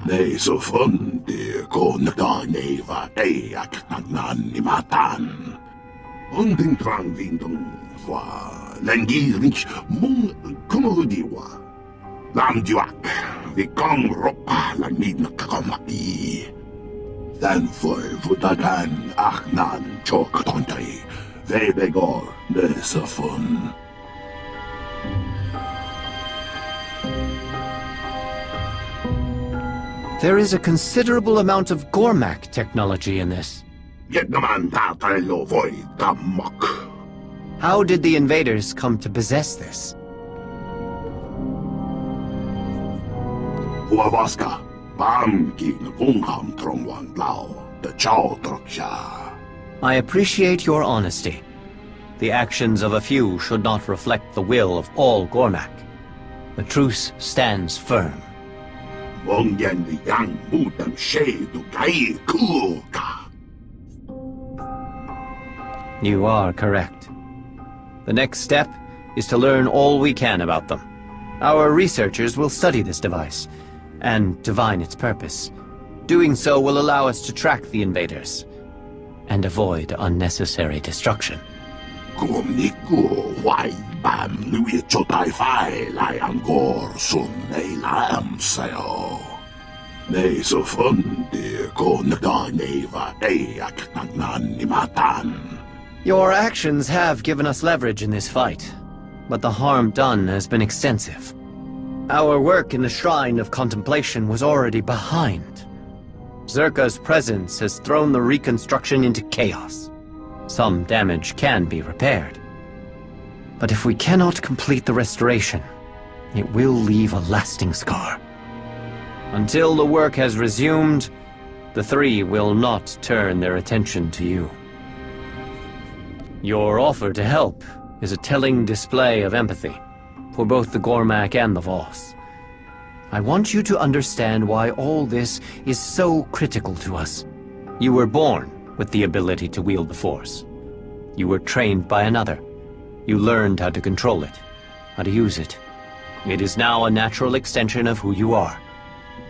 Nei så fundi konektaneva eak nagnanimatan. Unting trang vindong wa langirich mung kumudiwa. Lamdiwak, vikang ropa langid na kakamaki. Dan for vutagan aknan choktontay, vebegor nesafun. There is a considerable amount of Gormak technology in this. Yet naman tatalo voy damok. How did the invaders come to possess this? Huavaska, pamki ngungham trongwan lao, the chow troksha. I appreciate your honesty. The actions of a few should not reflect the will of all Gormak. The truce stands firm. Mong yan the yang mutam shay to kai kuka. You are correct. The next step is to learn all we can about them. Our researchers will study this device and divine its purpose. Doing so will allow us to track the invaders and avoid unnecessary destruction. Kumniku wai bam lui chotai fai lai angor sun nei lam sayo. Nei so fundi konektaneva eak nagnanimatan. Your actions have given us leverage in this fight, but the harm done has been extensive. Our work in the Shrine of Contemplation was already behind. Zerka's presence has thrown the reconstruction into chaos. Some damage can be repaired. But if we cannot complete the restoration, it will leave a lasting scar. Until the work has resumed, the three will not turn their attention to you. Your offer to help is a telling display of empathy for both the Gormak and the Voss. I want you to understand why all this is so critical to us. You were born with the ability to wield the Force. You were trained by another. You learned how to control it, how to use it. It is now a natural extension of who you are,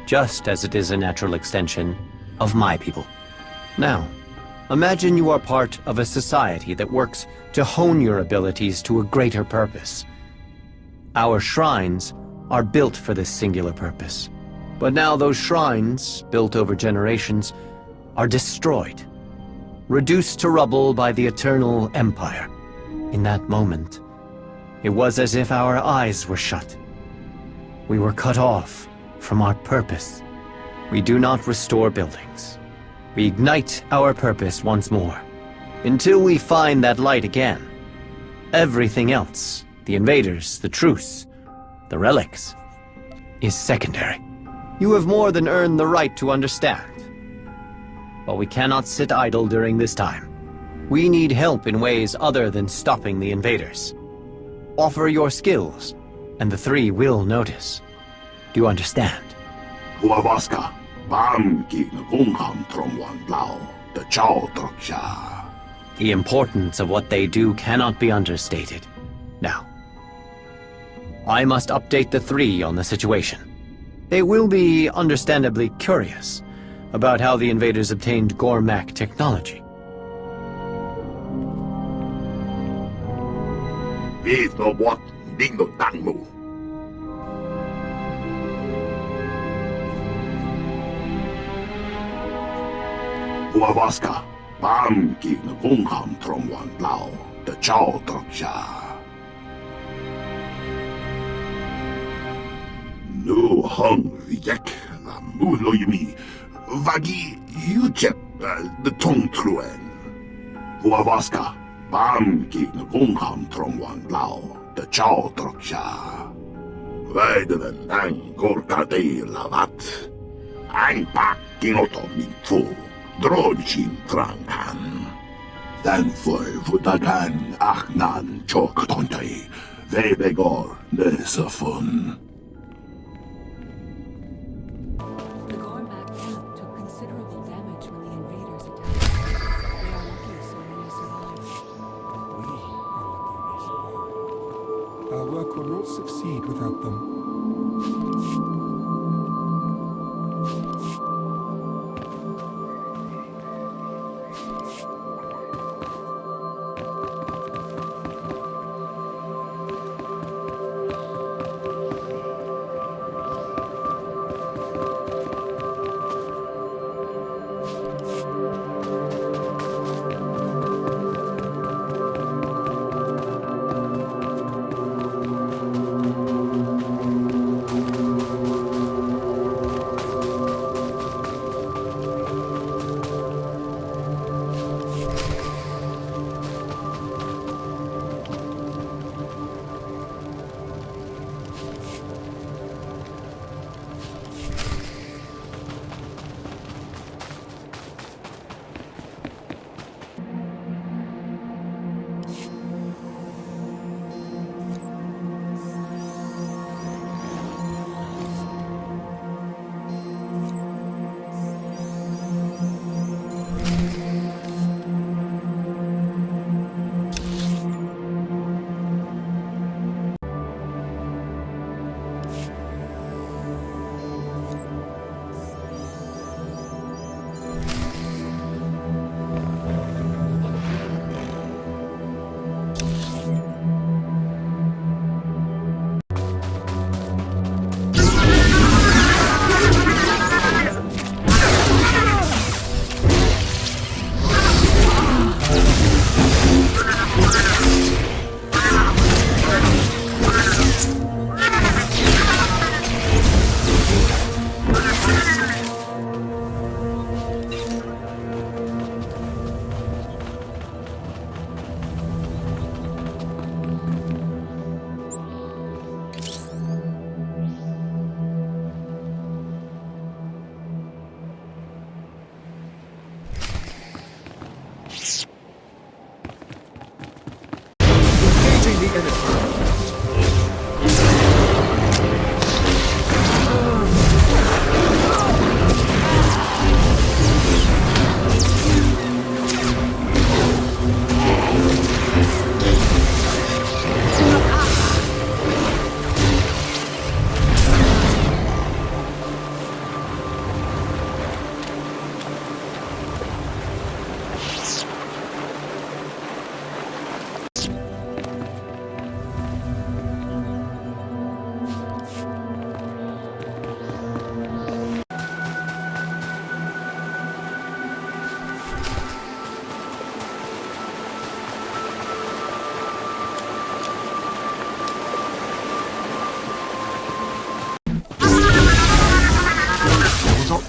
just as it is a natural extension of my people. Now, imagine you are part of a society that works to hone your abilities to a greater purpose. Our shrines are built for this singular purpose. But now those shrines, built over generations, are destroyed, reduced to rubble by the Eternal Empire. In that moment, it was as if our eyes were shut. We were cut off from our purpose. We do not restore buildings. We ignite our purpose once more. Until we find that light again, everything else, the invaders, the truce, the relics, is secondary. You have more than earned the right to understand. But we cannot sit idle during this time. We need help in ways other than stopping the invaders. Offer your skills, and the three will notice. Do you understand? Huavaska, pamki ngungham trongwan lao, the chow troksha. The importance of what they do cannot be understated. Now, I must update the three on the situation. They will be understandably curious about how the invaders obtained Gormak technology. With no what dingo tangmu. Huavaska, pamki ngungham trongwan lao, the chow troksha. No hung yek la mulo yumi, vagi yujep the tongue truen. Huavaska, pamki ngungham trongwan lao, the chow troksha. Vaidenen ang gorkade lavat. Ang pak kinoto minfu, drojin trangan. Dan for vutagan aknan choktontay, vebegor nesafun. Our work will not succeed without them.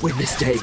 Win this day.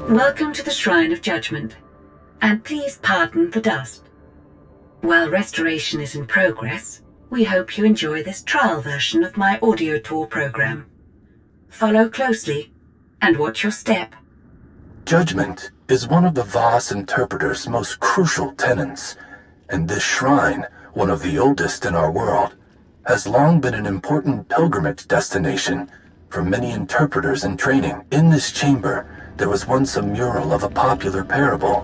Welcome to the Shrine of Judgment, and please pardon the dust. While restoration is in progress, we hope you enjoy this trial version of my audio tour program. Follow closely, and watch your step. Judgment is one of the Voss Interpreter's most crucial tenets, and this shrine, one of the oldest in our world, has long been an important pilgrimage destination for many interpreters in training. In this chamber, there was once a mural of a popular parable,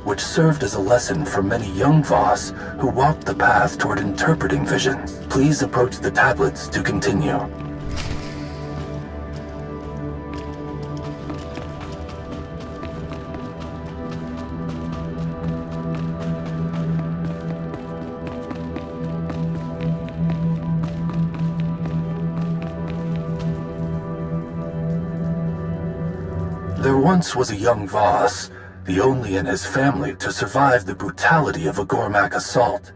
which served as a lesson for many young Voss who walked the path toward interpreting visions. Please approach the tablets to continue. There once was a young Voss, the only in his family to survive the brutality of a Gormak assault.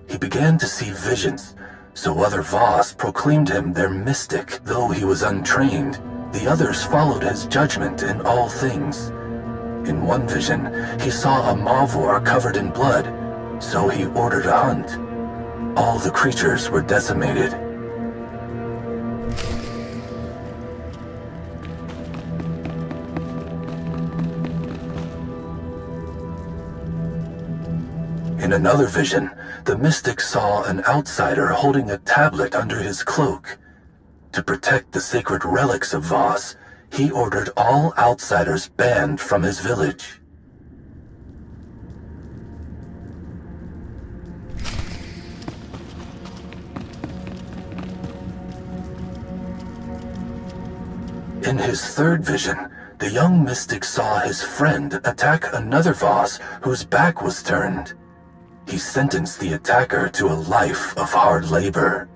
He began to see visions, so other Voss proclaimed him their mystic. Though he was untrained, the others followed his judgment in all things. In one vision, he saw a Mavor covered in blood, so he ordered a hunt. All the creatures were decimated. In another vision, the mystic saw an outsider holding a tablet under his cloak. To protect the sacred relics of Voss, he ordered all outsiders banned from his village. In his third vision, the young mystic saw his friend attack another Voss whose back was turned. He sentenced the attacker to a life of hard labor.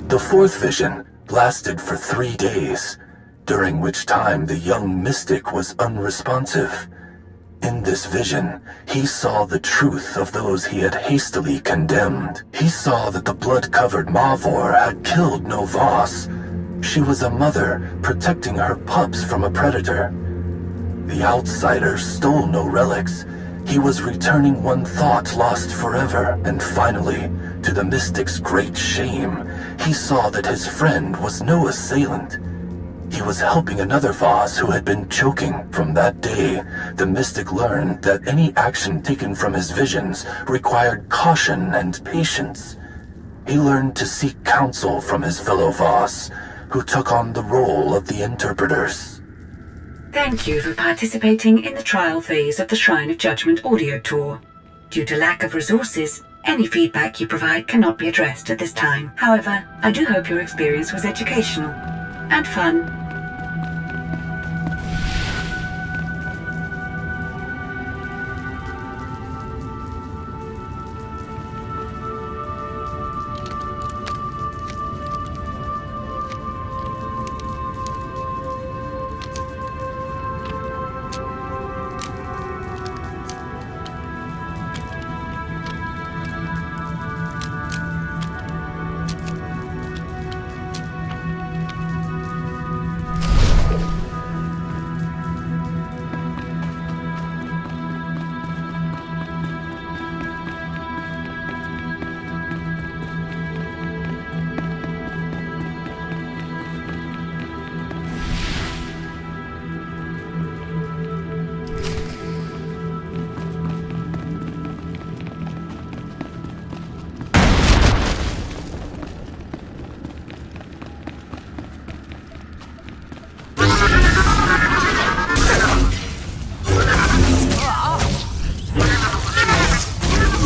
The fourth vision lasted for 3 days, during which time the young mystic was unresponsive. In this vision, he saw the truth of those he had hastily condemned. He saw that the blood-covered Mavor had killed no Voss. She was a mother protecting her pups from a predator. The outsider stole no relics. He was returning one thought lost forever. And finally, to the mystic's great shame, he saw that his friend was no assailant. He was helping another Voss who had been choking. From that day, the mystic learned that any action taken from his visions required caution and patience. he learned to seek counsel from his fellow Voss, who took on the role of the interpreters. Thank you for participating in the trial phase of the Shrine of Judgment audio tour. Due to lack of resources, any feedback you provide cannot be addressed at this time. However, I do hope your experience was educational and fun.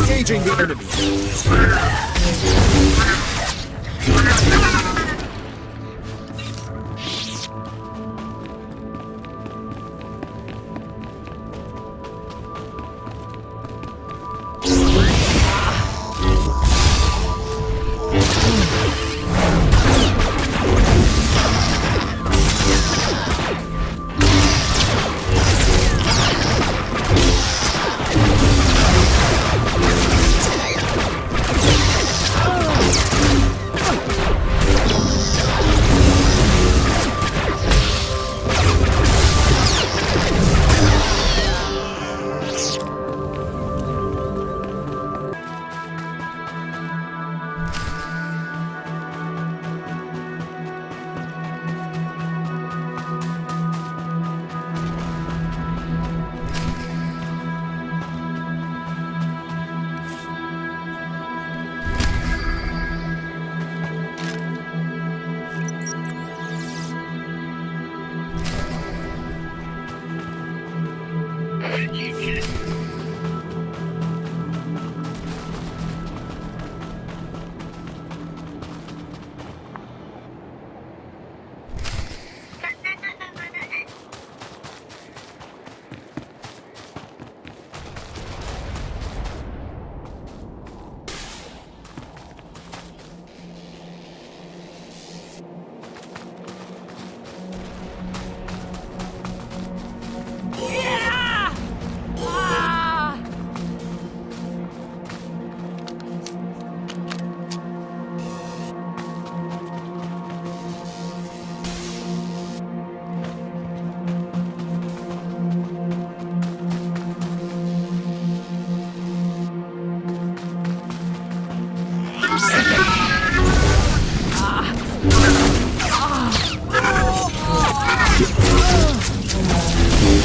Engaging the enemy.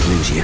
Lose you.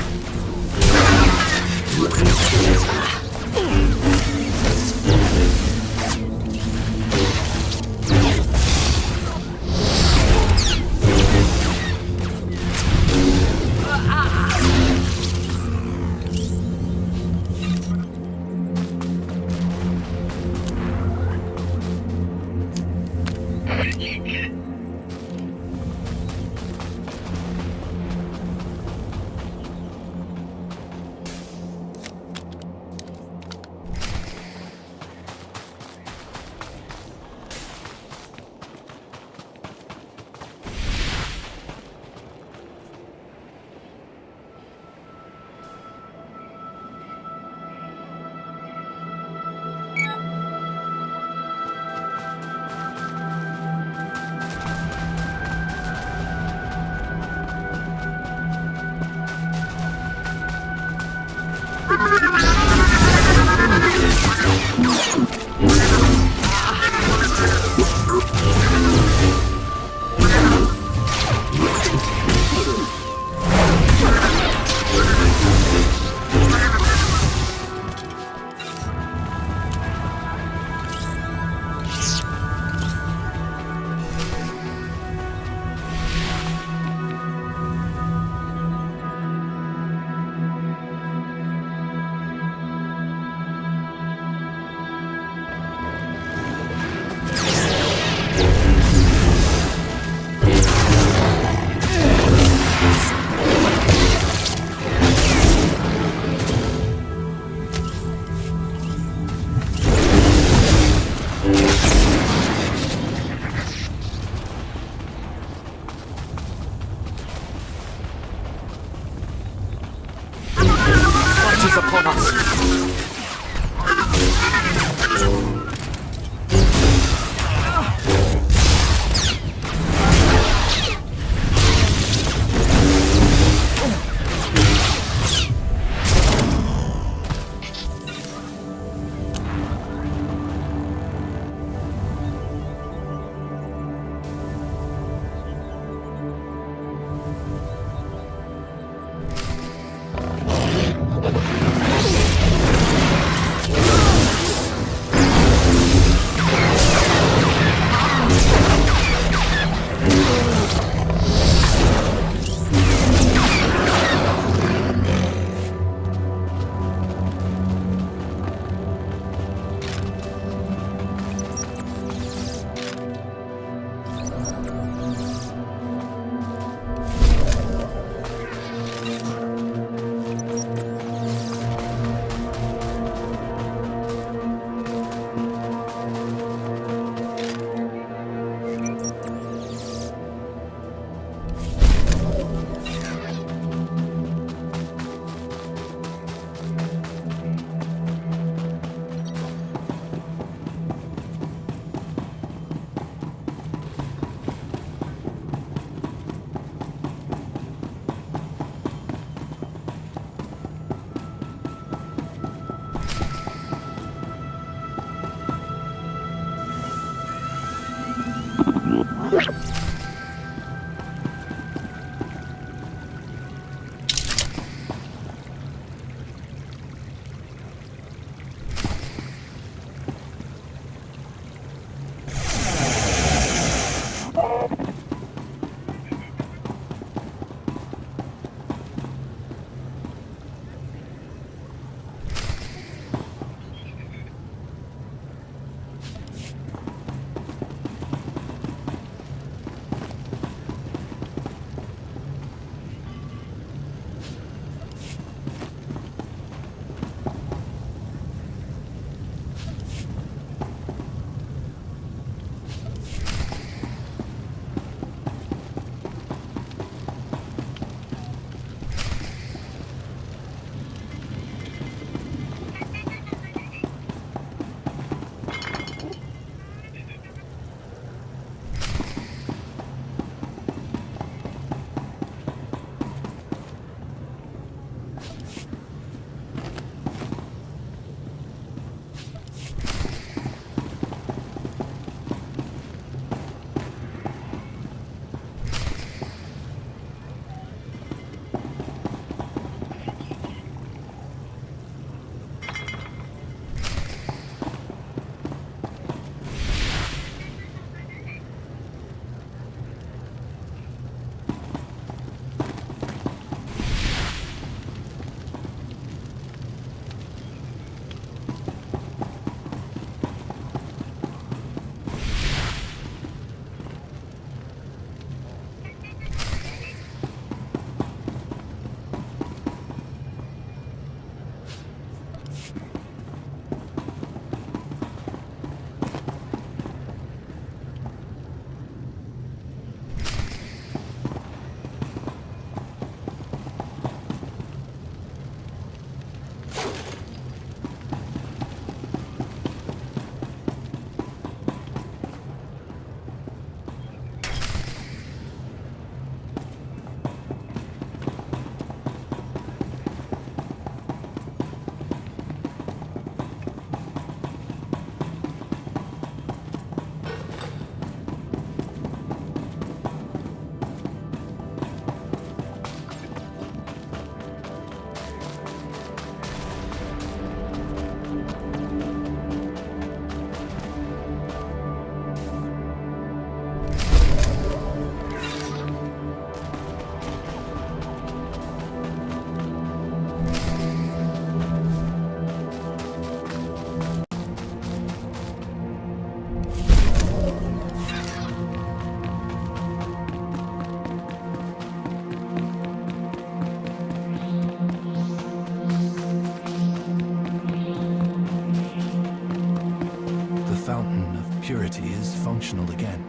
purity is functional again.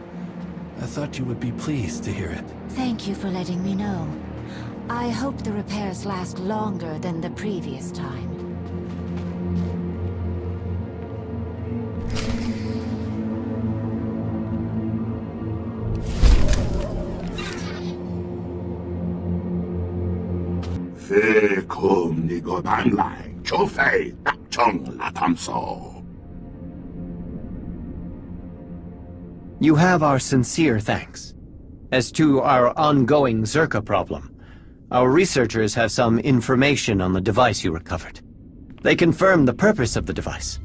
I thought you would be pleased to hear it. Thank you for letting me know. I hope the repairs last longer than the previous time. Phê khôn đi có bán lại, chỗ phải tập trung là tham số. You have our sincere thanks. As to our ongoing Zerka problem, our researchers have some information on the device you recovered. They confirm the purpose of the device,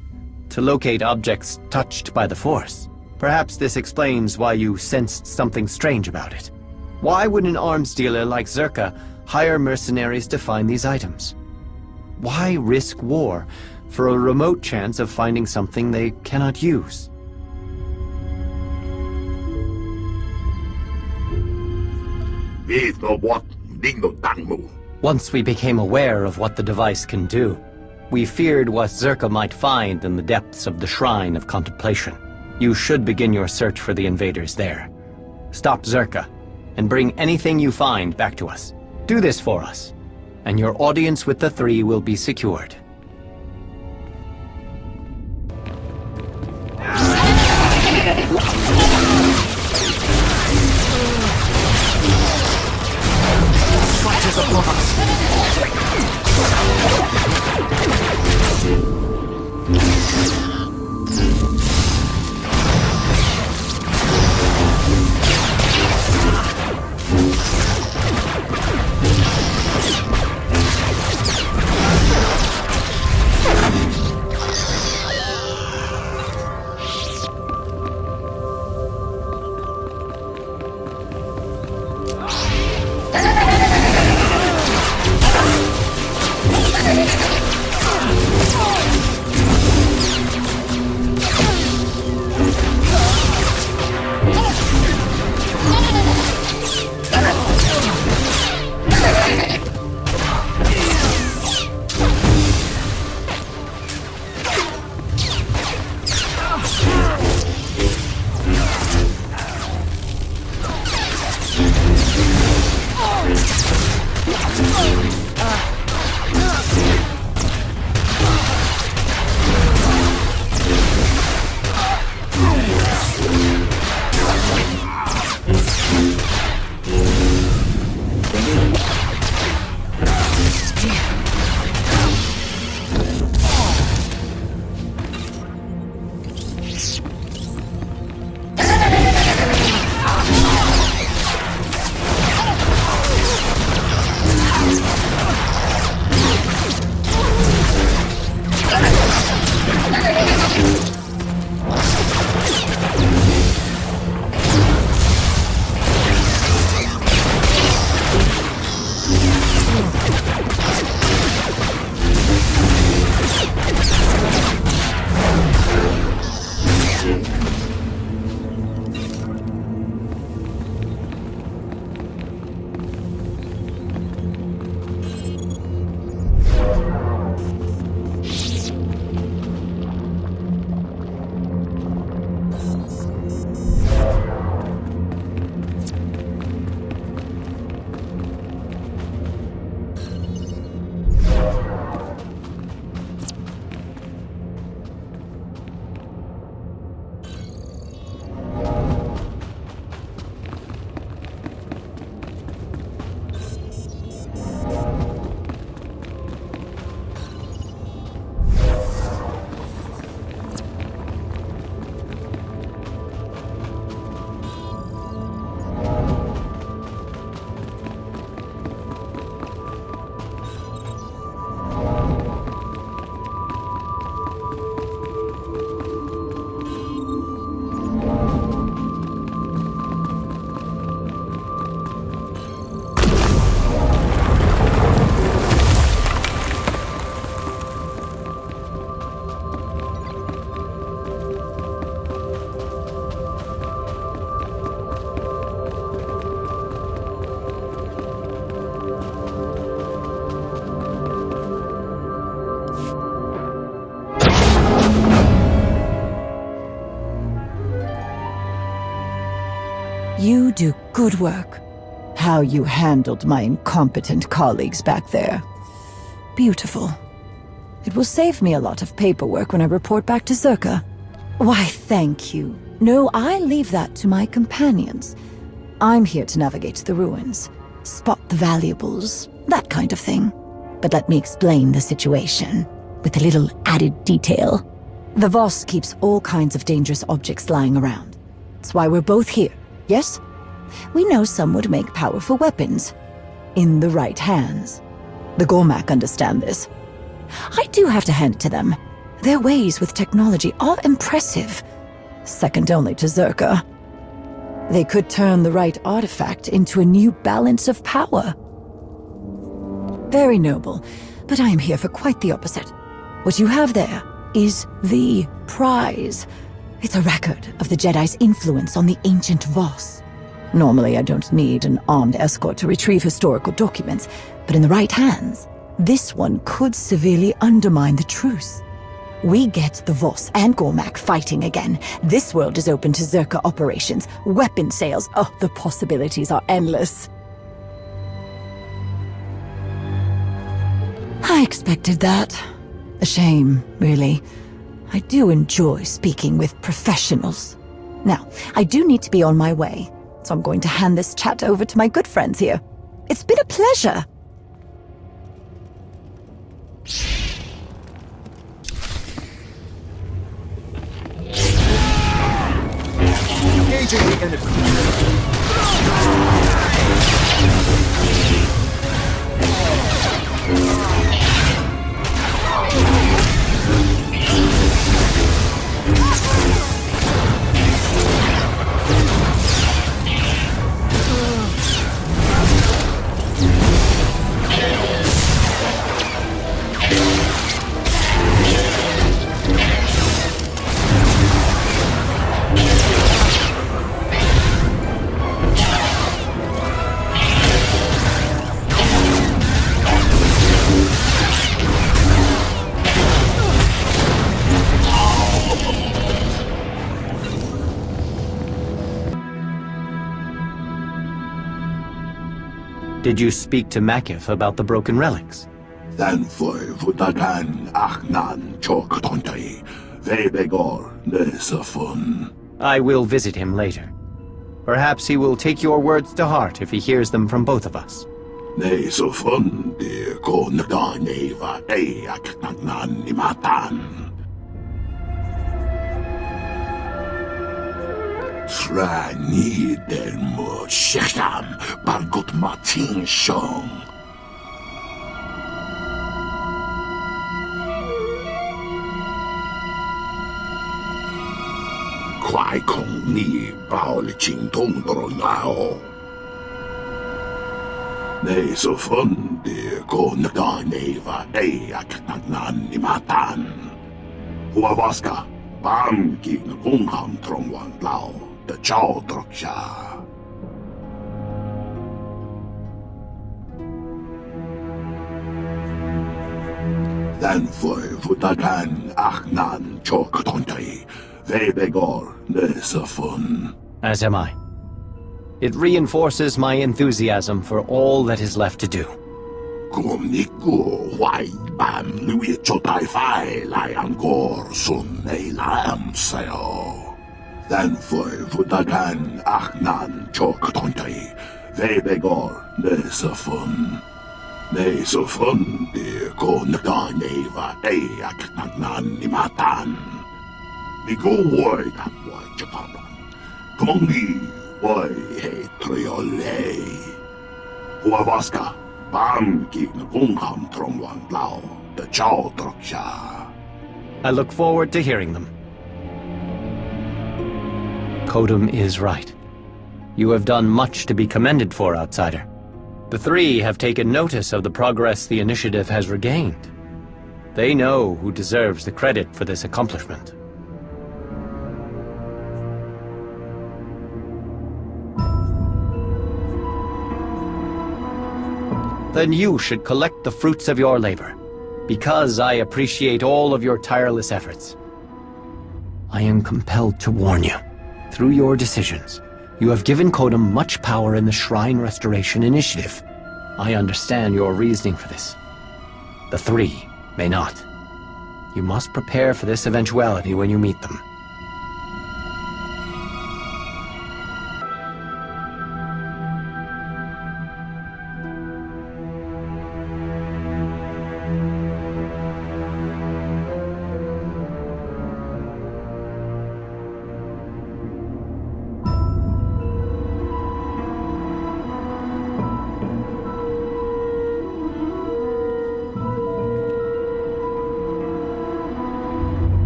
to locate objects touched by the Force. Perhaps this explains why you sensed something strange about it. Why would an arms dealer like Zerka hire mercenaries to find these items? Why risk war for a remote chance of finding something they cannot use? Once we became aware of what the device can do, we feared what Zerka might find in the depths of the Shrine of Contemplation. You should begin your search for the invaders there. Stop Zerka, and bring anything you find back to us. Do this for us, and your audience with the three will be secured. Fight is upon us. You do good work. How you handled my incompetent colleagues back there. Beautiful. It will save me a lot of paperwork when I report back to Zerka. Why, thank you. No, I leave that to my companions. I'm here to navigate the ruins, spot the valuables, that kind of thing. But let me explain the situation, with a little added detail. The Voss keeps all kinds of dangerous objects lying around. That's why we're both here, yes? We know some would make powerful weapons, in the right hands. The Gormak understand this. I do have to hand it to them. Their ways with technology are impressive, second only to Zerka. They could turn the right artifact into a new balance of power. Very noble, but I am here for quite the opposite. What you have there is the prize. It's a record of the Jedi's influence on the ancient Voss. Normally, I don't need an armed escort to retrieve historical documents, but in the right hands, this one could severely undermine the truce. We get the Voss and Gormak fighting again. This world is open to Zerka operations, weapon sales. Oh, the possibilities are endless. I expected that. A shame, really. I do enjoy speaking with professionals. Now, I do need to be on my way, so I'm going to hand this chat over to my good friends here. It's been a pleasure. Engaging the enemy. Did you speak to Makif about the broken relics? Thanfoy vutagan achnan choktontai. Vebegor nesafun. I will visit him later. Perhaps he will take your words to heart if he hears them from both of us. Nesafun de kondaneva eaknan nimatan. Trani dermo shecham bargot matin shong. Kwai kong ni bao le ching tong doro nao. Ne so fun de ko nagda neva de ak nagnan ni matan. Huavaska, bam ki ngung ham trong wan lao, de chao trok sha. Dan foi futakan achnan chok tontay. Vebegor nesafun. As am I. It reinforces my enthusiasm for all that is left to do. Kumniku wai bam lui chotai fai lai angkor sun nei lam sayo. Dan foi futakan achnan chok tontay. Vebegor nesafun. Nesafun de ko nagda neva ak nagnan ni matan. Nigo wai dat wai chataman. Kumongi wai he triole. Huavaska, bam ki ngungham trong wan lao, de chao troksha. I look forward to hearing them. Kodum is right. You have done much to be commended for, outsider. The three have taken notice of the progress the initiative has regained. They know who deserves the credit for this accomplishment. Then you should collect the fruits of your labor, because I appreciate all of your tireless efforts. I am compelled to warn you. Through your decisions, you have given Kodum much power in the Shrine Restoration Initiative. I understand your reasoning for this. The three may not. You must prepare for this eventuality when you meet them.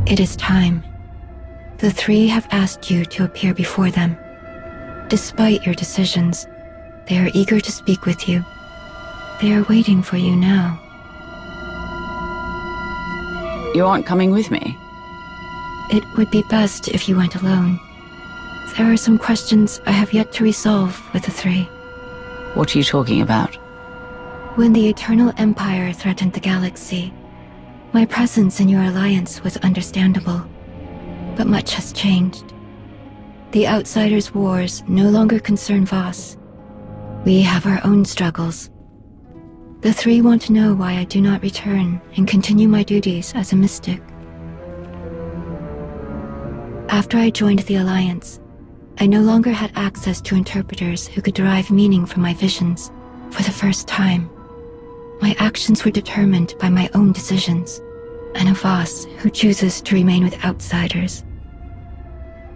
It is time. The three have asked you to appear before them. Despite your decisions, they are eager to speak with you. They are waiting for you now. You aren't coming with me? It would be best if you went alone. There are some questions I have yet to resolve with the three. What are you talking about? When the Eternal Empire threatened the galaxy, my presence in your alliance was understandable, but much has changed. The Outsiders' wars no longer concern Voss. We have our own struggles. The three want to know why I do not return and continue my duties as a mystic. After I joined the Alliance, I no longer had access to interpreters who could derive meaning from my visions. For the first time, my actions were determined by my own decisions, and a Voss who chooses to remain with outsiders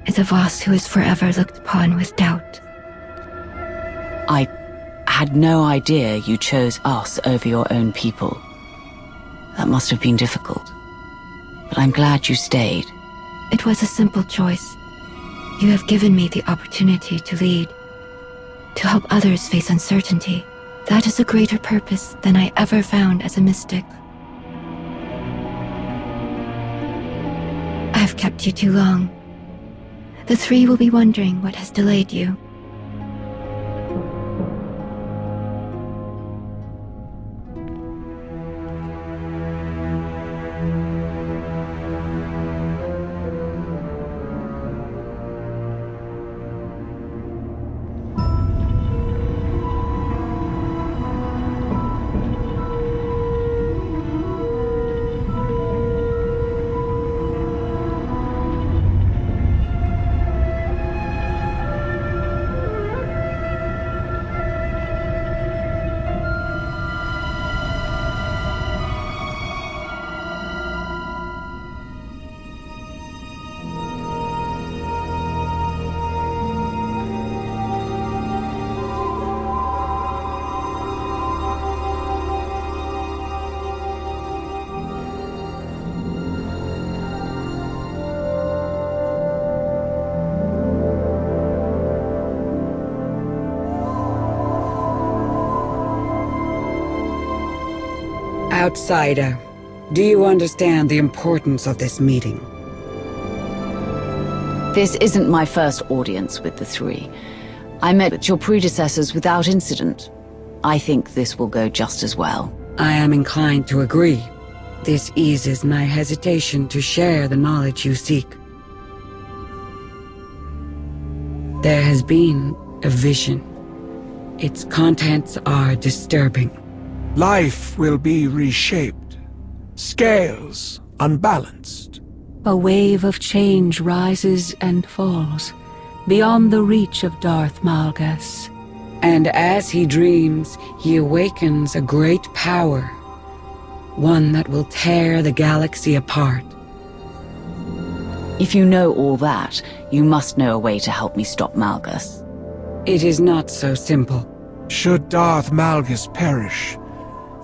is a Voss who is forever looked upon with doubt. I had no idea you chose us over your own people. That must have been difficult. But I'm glad you stayed. It was a simple choice. You have given me the opportunity to lead, to help others face uncertainty. That is a greater purpose than I ever found as a mystic. I've kept you too long. The three will be wondering what has delayed you. Outsider, do you understand the importance of this meeting? This isn't my first audience with the three. I met with your predecessors without incident. I think this will go just as well. I am inclined to agree. This eases my hesitation to share the knowledge you seek. There has been a vision. Its contents are disturbing. Life will be reshaped. Scales unbalanced. A wave of change rises and falls, beyond the reach of Darth Malgus. And as he dreams, he awakens a great power. One that will tear the galaxy apart. If you know all that, you must know a way to help me stop Malgus. It is not so simple. Should Darth Malgus perish,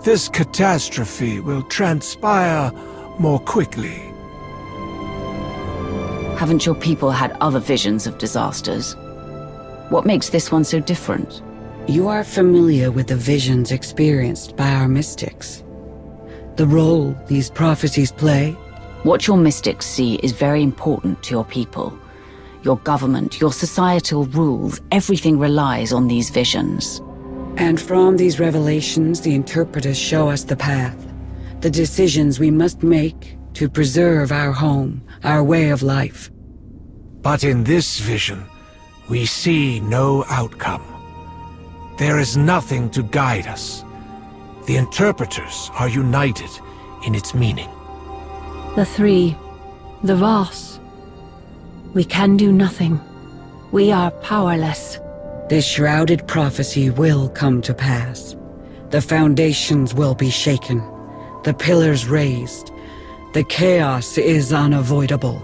this catastrophe will transpire more quickly. Haven't your people had other visions of disasters? What makes this one so different? You are familiar with the visions experienced by our mystics. The role these prophecies play? What your mystics see is very important to your people. Your government, your societal rules, everything relies on these visions. And from these revelations, the interpreters show us the path. The decisions we must make to preserve our home, our way of life. But in this vision, we see no outcome. There is nothing to guide us. The interpreters are united in its meaning. The three, the Voss. We can do nothing. We are powerless. This shrouded prophecy will come to pass. The foundations will be shaken, the pillars raised. The chaos is unavoidable.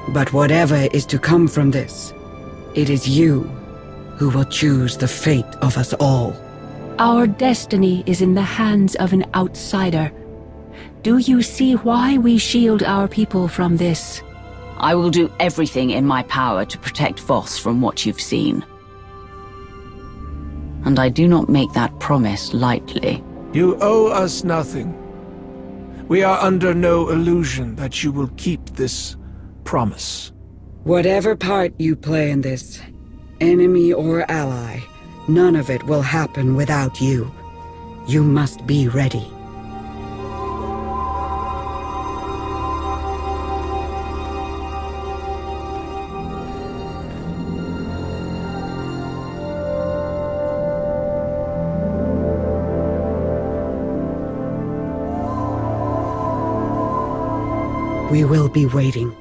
But whatever is to come from this, it is you who will choose the fate of us all. Our destiny is in the hands of an outsider. Do you see why we shield our people from this? I will do everything in my power to protect Voss from what you've seen. And I do not make that promise lightly. You owe us nothing. We are under no illusion that you will keep this promise. Whatever part you play in this, enemy or ally, none of it will happen without you. You must be ready. We will be waiting.